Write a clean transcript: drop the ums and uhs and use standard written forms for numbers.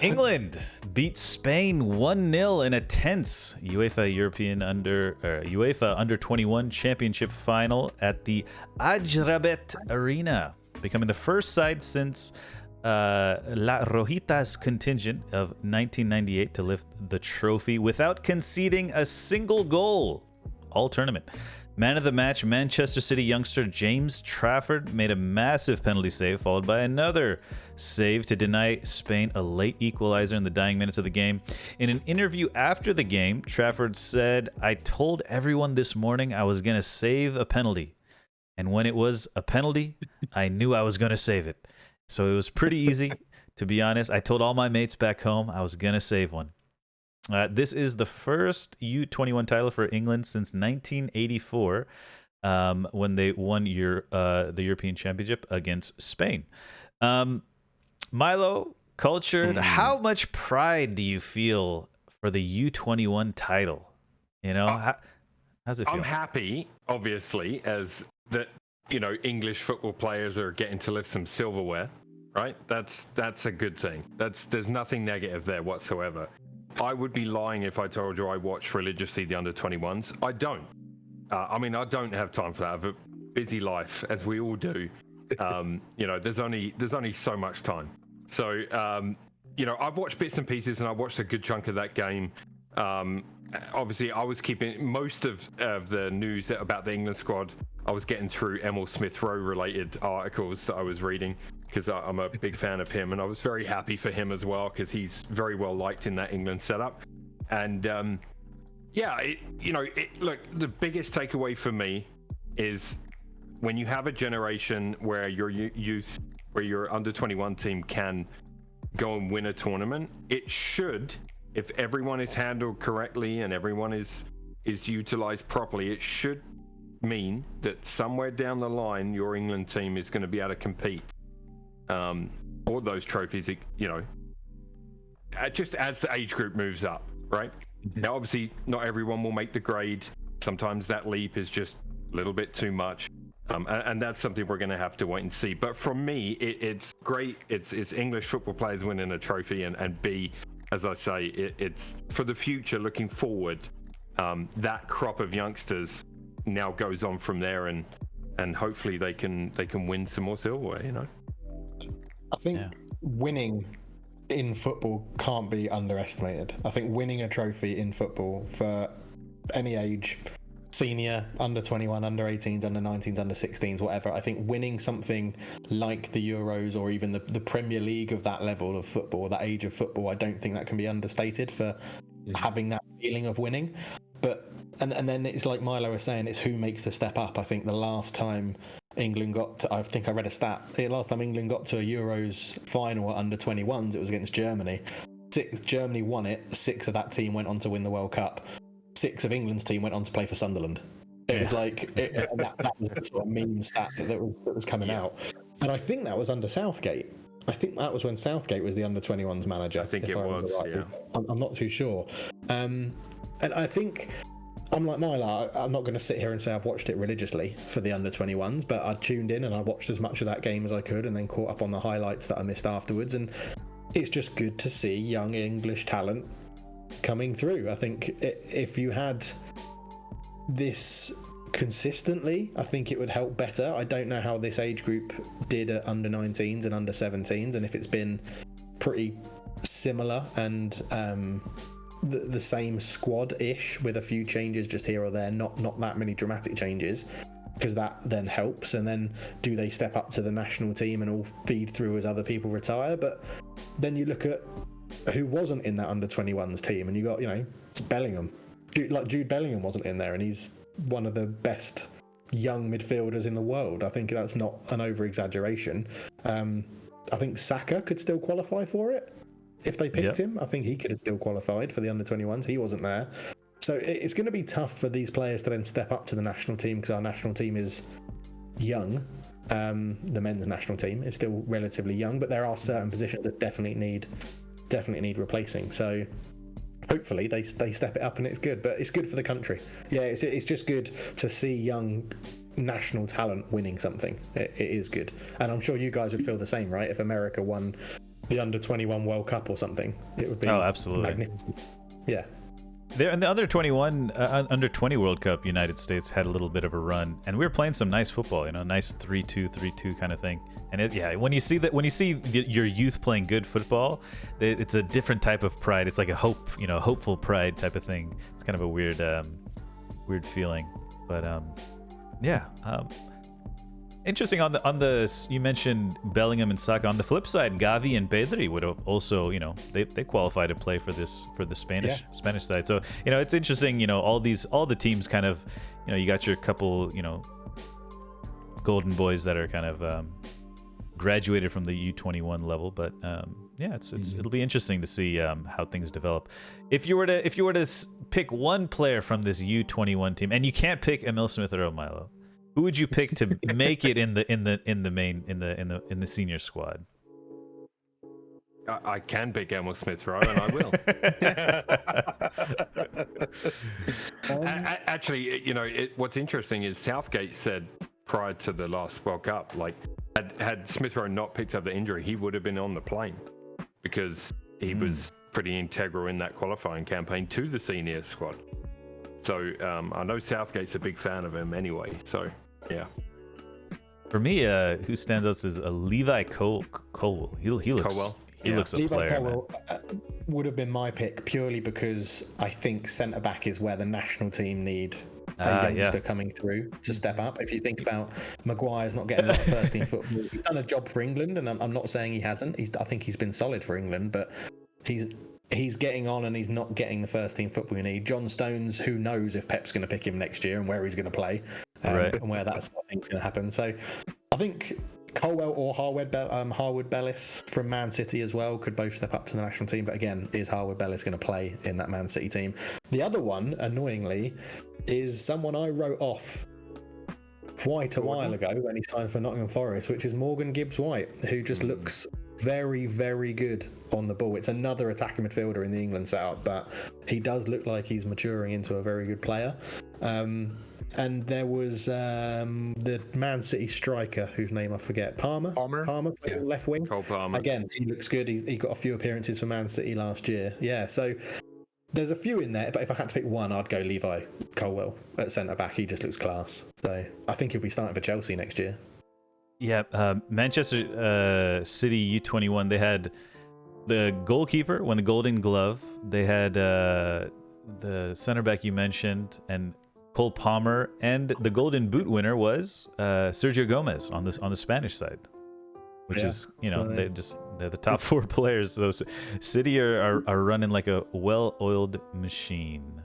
England beat Spain 1-0 in a tense UEFA Under 21 Championship final at the Ajrabet Arena, becoming the first side since La Rojitas contingent of 1998 to lift the trophy without conceding a single goal all tournament. Man of the match, Manchester City youngster James Trafford made a massive penalty save, followed by another save to deny Spain a late equalizer in the dying minutes of the game. In an interview after the game, Trafford said, "I told everyone this morning I was going to save a penalty. And when it was a penalty, I knew I was going to save it. So it was pretty easy, to be honest. I told all my mates back home I was going to save one." This is the first U21 title for England since 1984, when they won the European Championship against Spain. Milo, cultured, how much pride do you feel for the U21 title? You know, how's it feel? I'm happy, obviously, as that, you know, English football players are getting to lift some silverware, right? That's a good thing. There's nothing negative there whatsoever. I would be lying if I told you I watch religiously the under-21s. I don't. I mean, I don't have time for that. I have a busy life, as we all do. You know, there's only so much time. So, you know, I've watched bits and pieces, and I watched a good chunk of that game. Obviously, I was keeping most of the news about the England squad. I was getting through Emil Smith Rowe related articles that I was reading, because I'm a big fan of him, and I was very happy for him as well, because he's very well liked in that England setup. And yeah, look, the biggest takeaway for me is when you have a generation where your youth, where your under-21 team can go and win a tournament, it should, if everyone is handled correctly and everyone is utilized properly, it should mean that somewhere down the line your England team is going to be able to compete for those trophies, you know, just as the age group moves up, right? Now, obviously, not everyone will make the grade. Sometimes that leap is just a little bit too much, and that's something we're going to have to wait and see. But for me, it's great. It's English football players winning a trophy, and B, as I say, it's for the future, looking forward. That crop of youngsters now goes on from there, and hopefully they can win some more silverware, you know. I think winning in football can't be underestimated. I think winning a trophy in football for any age, senior, under 21, under 18s, under 19s, under 16s, whatever, I think winning something like the Euros or even the Premier League of that level of football, that age of football, I don't think that can be understated for having that feeling of winning. But and then it's like Milo was saying, it's who makes the step up. I think the last time England got to, I think I read a stat, the last time England got to a Euros final at under 21s, it was against Germany. Germany won it. 6 of that team went on to win the World Cup. 6 of England's team went on to play for Sunderland. It was like that was the sort of meme stat that was coming out. And I think that was under Southgate. I think that was when Southgate was the under 21s manager. I think it was. Right. Yeah. I'm not too sure. And I think, I'm like Milo, I'm not going to sit here and say I've watched it religiously for the under-21s, but I tuned in and I watched as much of that game as I could and then caught up on the highlights that I missed afterwards. And it's just good to see young English talent coming through. I think if you had this consistently, I think it would help better. I don't know how this age group did at under-19s and under-17s, and if it's been pretty similar and the same squad-ish with a few changes just here or there, not that many dramatic changes, because that then helps. And then do they step up to the national team and all feed through as other people retire? But then you look at who wasn't in that under-21s team, and you got, you know, Bellingham. Jude Bellingham wasn't in there, and he's one of the best young midfielders in the world. I think that's not an over-exaggeration. I think Saka could still qualify for it. If they picked him, I think he could have still qualified for the under-21s. He wasn't there. So it's going to be tough for these players to then step up to the national team, because our national team is young. The men's national team is still relatively young, but there are certain positions that definitely need replacing. So hopefully they step it up and it's good. But it's good for the country. Yeah, it's just good to see young national talent winning something. It is good. And I'm sure you guys would feel the same, right? If America won the under-21 World Cup or something. It would be absolutely magnificent. Yeah. There in the under 20 World Cup, United States had a little bit of a run, and we were playing some nice football, nice 3-2, 3-2 kind of thing. And when you see your youth playing good football, it's a different type of pride. It's like a hopeful pride type of thing. It's kind of a weird feeling, but interesting. On the you mentioned Bellingham and Saka. On the flip side, Gavi and Pedri would have also, they qualify to play for the Spanish side. So it's interesting. All the teams kind of, you got your couple golden boys that are kind of graduated from the U21 level. But it'll be interesting to see how things develop. If you were to pick one player from this U21 team, and you can't pick Emil Smith or Milo, who would you pick to make it in the senior squad? I can pick Emil Smith, right? And I will. Actually, what's interesting is Southgate said prior to the last World Cup, like had Smith Rowe not picked up the injury, he would have been on the plane because he was pretty integral in that qualifying campaign to the senior squad. So I know Southgate's a big fan of him anyway. So yeah. For me, who stands out is Levi Colwell. He looks a Levi player. Colwell would have been my pick purely because I think centre back is where the national team need a youngster coming through to step up. If you think about Maguire's not getting a lot of first team football, he's done a job for England, and I'm not saying he hasn't. I think he's been solid for England, but he's getting on and he's not getting the first team football you need. John Stones, who knows if Pep's going to pick him next year and where he's going to play, and where that sort of thing's going to happen. So I think Colwell or Harwood Bellis from Man City as well could both step up to the national team. But again, is Harwood Bellis going to play in that Man City team? The other one, annoyingly, is someone I wrote off quite a while ago when he signed for Nottingham Forest, which is Morgan Gibbs-White, who just looks very, very good on the ball. It's another attacking midfielder in the England setup, but he does look like he's maturing into a very good player. And there was the Man City striker, whose name I forget, Palmer playing left wing. Cole Palmer. Again, he looks good. He got a few appearances for Man City last year. Yeah, so there's a few in there, but if I had to pick one, I'd go Levi Colwell at centre back. He just looks class. So I think he'll be starting for Chelsea next year. Yeah, Manchester City U21, they had the goalkeeper won the Golden Glove. They had the center back you mentioned, and Cole Palmer, and the Golden Boot winner was Sergio Gomez on the Spanish side, which is they're the top four players. So City are running like a well-oiled machine.